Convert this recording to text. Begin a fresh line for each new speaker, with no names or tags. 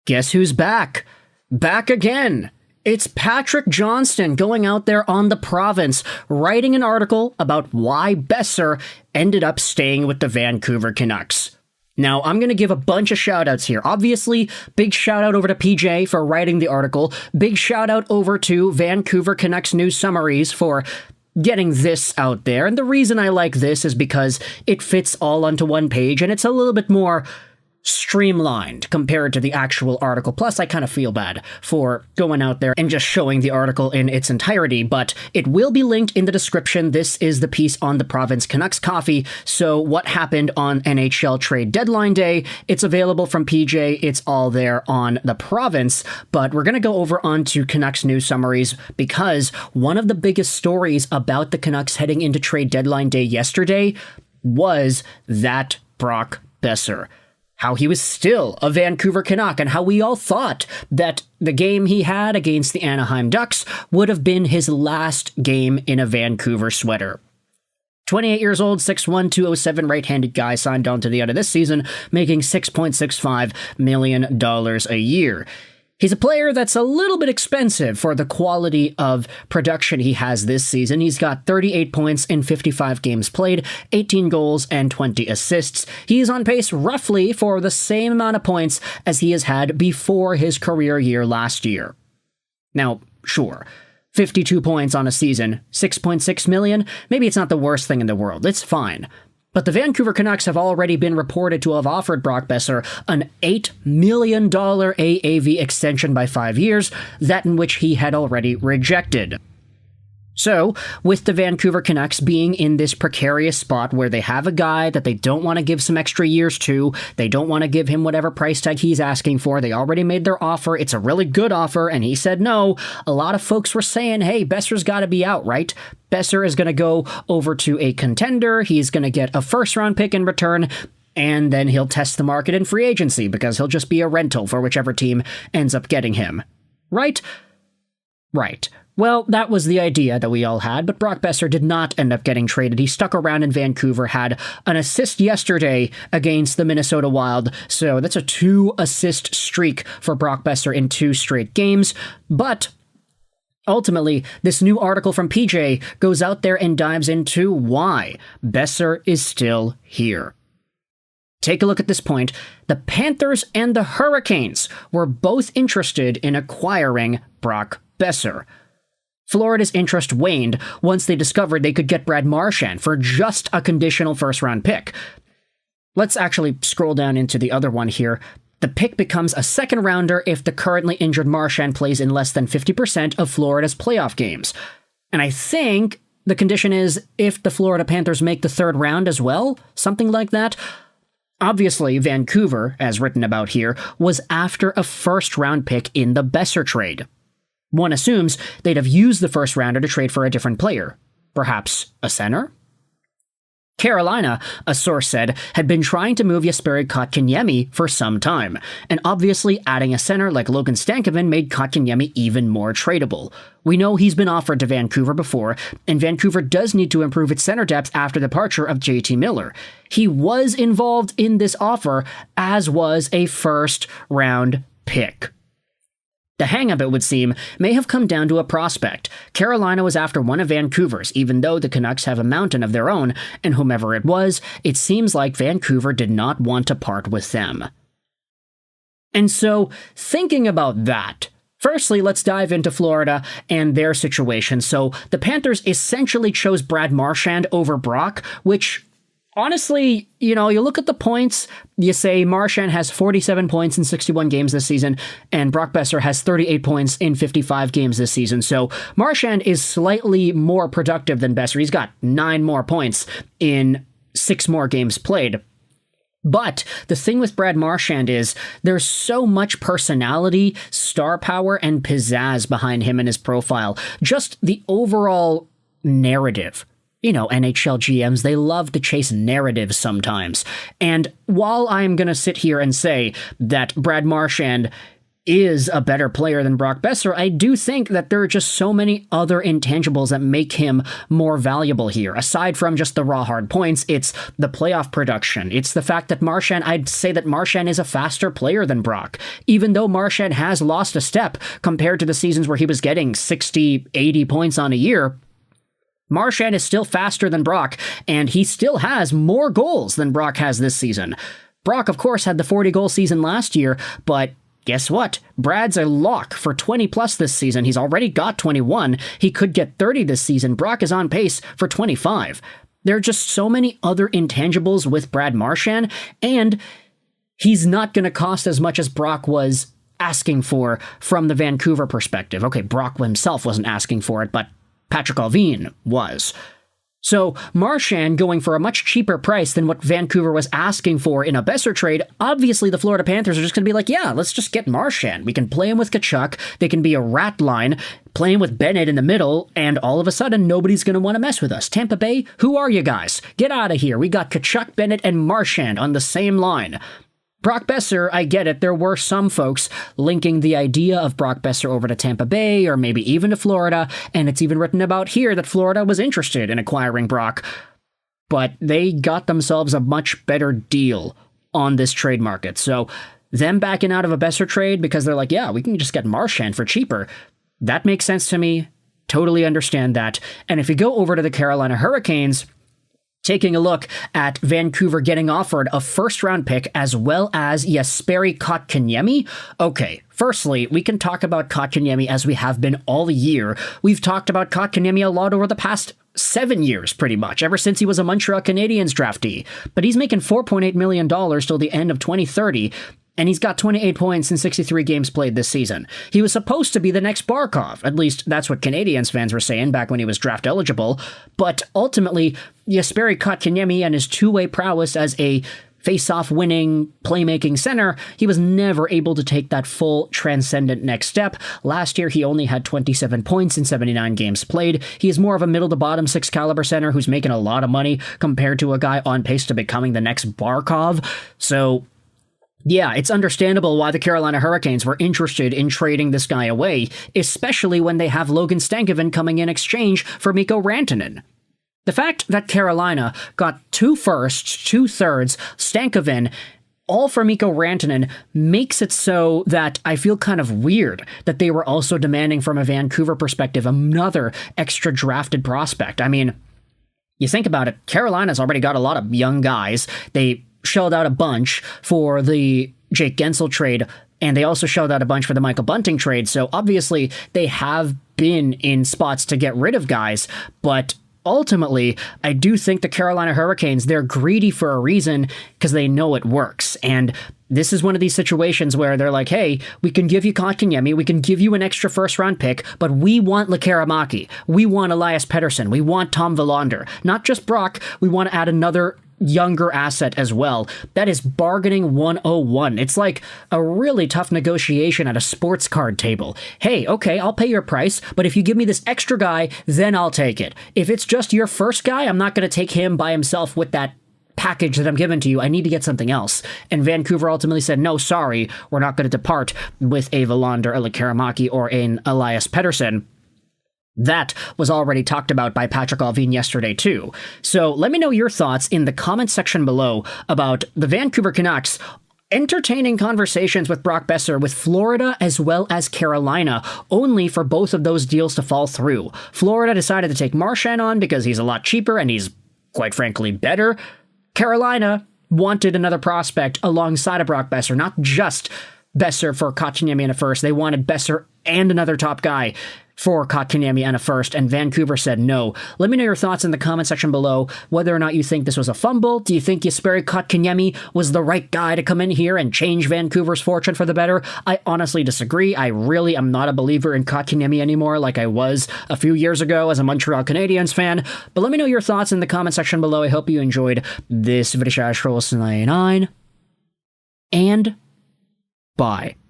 Guess who's back? Back again! It's Patrick Johnston going out there on the province, writing an article about why Boeser ended up staying with the Vancouver Canucks. Now, I'm going to give a bunch of shout-outs here. Obviously, big shout-out over to PJ for writing the article. Big shout-out over to Vancouver Canucks News Summaries for getting this out there. And the reason I like this is because it fits all onto one page, and it's a little bit more streamlined compared to the actual article. Plus, I kind of feel bad for going out there and just showing the article in its entirety, but it will be linked in the description. This is the piece on the Province Canucks Coffee. So what happened on NHL trade deadline day? It's available from PJ. It's all there on the Province, but we're going to go over onto Canucks News Summaries because one of the biggest stories about the Canucks heading into trade deadline day yesterday was that Brock Boeser. How he was still a Vancouver Canuck, and how we all thought that the game he had against the Anaheim Ducks would have been his last game in a Vancouver sweater. 28 years old, 6'1", 207 right-handed guy signed on to the end of this season, making $6.65 million a year. He's a player that's a little bit expensive for the quality of production he has this season. He's got 38 points in 55 games played, 18 goals, and 20 assists. He's on pace roughly for the same amount of points as he has had before his career year last year. Now, sure, 52 points on a season, 6.6 million, maybe it's not the worst thing in the world. It's fine. But the Vancouver Canucks have already been reported to have offered Brock Boeser an $8 million AAV extension by 5 years, that in which he had already rejected. So, with the Vancouver Canucks being in this precarious spot where they have a guy that they don't want to give some extra years to, they don't want to give him whatever price tag he's asking for, they already made their offer, it's a really good offer, and he said no, a lot of folks were saying, hey, Boeser's got to be out, right? Boeser is going to go over to a contender, he's going to get a first-round pick in return, and then he'll test the market in free agency, because he'll just be a rental for whichever team ends up getting him. Right? Right. Well, that was the idea that we all had, but Brock Boeser did not end up getting traded. He stuck around in Vancouver, had an assist yesterday against the Minnesota Wild, so that's a 2-assist streak for Brock Boeser in 2 straight games. But ultimately, this new article from PJ goes out there and dives into why Boeser is still here. Take a look at this point. The Panthers and the Hurricanes were both interested in acquiring Brock Boeser. Florida's interest waned once they discovered they could get Brad Marchand for just a conditional first-round pick. Let's actually scroll down into the other one here. The pick becomes a second-rounder if the currently injured Marchand plays in less than 50% of Florida's playoff games. And I think the condition is if the Florida Panthers make the third round as well, something like that. Obviously, Vancouver, as written about here, was after a first-round pick in the Boeser trade. One assumes they'd have used the first rounder to trade for a different player. Perhaps a center? Carolina, a source said, had been trying to move Jesperi Kotkaniemi for some time, and obviously adding a center like Logan Stankoven made Kotkaniemi even more tradable. We know he's been offered to Vancouver before, and Vancouver does need to improve its center depth after the departure of JT Miller. He was involved in this offer, as was a first-round pick. The hang-up, it would seem, may have come down to a prospect. Carolina was after one of Vancouver's, even though the Canucks have a mountain of their own, and whomever it was, it seems like Vancouver did not want to part with them. And so, thinking about that, firstly, let's dive into Florida and their situation. So, the Panthers essentially chose Brad Marchand over Brock, which honestly, you look at the points, you say Marchand has 47 points in 61 games this season, and Brock Boeser has 38 points in 55 games this season. So Marchand is slightly more productive than Boeser. He's got 9 more points in 6 more games played. But the thing with Brad Marchand is there's so much personality, star power, and pizzazz behind him and his profile. Just the overall narrative. NHL GMs, they love to chase narratives sometimes. And while I'm going to sit here and say that Brad Marchand is a better player than Brock Boeser, I do think that there are just so many other intangibles that make him more valuable here. Aside from just the raw hard points, it's the playoff production. It's the fact that I'd say that Marchand is a faster player than Brock. Even though Marchand has lost a step compared to the seasons where he was getting 60, 80 points on a year, Marchand is still faster than Brock, and he still has more goals than Brock has this season. Brock, of course, had the 40-goal season last year, but guess what? Brad's a lock for 20 plus this season. He's already got 21. He could get 30 this season. Brock is on pace for 25. There are just so many other intangibles with Brad Marchand, and he's not going to cost as much as Brock was asking for from the Vancouver perspective. Okay, Brock himself wasn't asking for it, but Patrick Allvin was. So Marchand going for a much cheaper price than what Vancouver was asking for in a Boeser trade, obviously the Florida Panthers are just going to be like, yeah, let's just get Marchand. We can play him with Tkachuk. They can be a rat line, play him with Bennett in the middle, and all of a sudden nobody's going to want to mess with us. Tampa Bay, who are you guys? Get out of here. We got Tkachuk, Bennett, and Marchand on the same line. Brock Boeser, I get it. There were some folks linking the idea of Brock Boeser over to Tampa Bay or maybe even to Florida, and it's even written about here that Florida was interested in acquiring Brock, but they got themselves a much better deal on this trade market. So them backing out of a Boeser trade because they're like, yeah, we can just get Marchand for cheaper. That makes sense to me. Totally understand that. And if you go over to the Carolina Hurricanes, taking a look at Vancouver getting offered a first-round pick as well as Jesperi Kotkaniemi. Okay, firstly, we can talk about Kotkaniemi as we have been all year. We've talked about Kotkaniemi a lot over the past 7 years, pretty much, ever since he was a Montreal Canadiens draftee. But he's making $4.8 million till the end of 2030, and he's got 28 points in 63 games played this season. He was supposed to be the next Barkov. At least that's what Canadiens fans were saying back when he was draft eligible. But ultimately, Jesperi Kotkaniemi and his two-way prowess as a face-off winning, playmaking center, he was never able to take that full transcendent next step. Last year, he only had 27 points in 79 games played. He is more of a middle-to-bottom six-caliber center who's making a lot of money compared to a guy on pace to becoming the next Barkov. So yeah, it's understandable why the Carolina Hurricanes were interested in trading this guy away, especially when they have Logan Stankoven coming in exchange for Mikko Rantanen. The fact that Carolina got 2 firsts, 2 thirds, Stankoven, all for Mikko Rantanen makes it so that I feel kind of weird that they were also demanding from a Vancouver perspective another extra drafted prospect. I mean, you think about it, Carolina's already got a lot of young guys. They shelled out a bunch for the Jake Gensel trade, and they also shelled out a bunch for the Michael Bunting trade, so obviously they have been in spots to get rid of guys, but ultimately, I do think the Carolina Hurricanes, they're greedy for a reason because they know it works, and this is one of these situations where they're like, hey, we can give you Kotkaniemi, we can give you an extra first-round pick, but we want Lekkerimaki, we want Elias Pettersson, we want Tom Willander, not just Brock, we want to add another younger asset as well. That is bargaining 101. It's like a really tough negotiation at a sports card table. Hey, okay, I'll pay your price, but if you give me this extra guy, then I'll take it. If it's just your first guy, I'm not going to take him by himself with that package that I'm giving to you. I need to get something else. And Vancouver ultimately said, no, sorry, we're not going to depart with a Willander, a Lekkerimaki, or an Elias Pettersson. That was already talked about by Patrick Allvin yesterday, too. So let me know your thoughts in the comment section below about the Vancouver Canucks entertaining conversations with Brock Boeser with Florida as well as Carolina, only for both of those deals to fall through. Florida decided to take Marchand on because he's a lot cheaper and he's, quite frankly, better. Carolina wanted another prospect alongside of Brock Boeser, not just Boeser for Kotkaniemi and a first. They wanted Boeser and another top guy for Kotkaniemi and a first, and Vancouver said no. Let me know your thoughts in the comment section below, whether or not you think this was a fumble. Do you think Jesperi Kotkaniemi was the right guy to come in here and change Vancouver's fortune for the better? I honestly disagree. I really am not a believer in Kotkaniemi anymore like I was a few years ago as a Montreal Canadiens fan, but let me know your thoughts in the comment section below. I hope you enjoyed this video. And bye.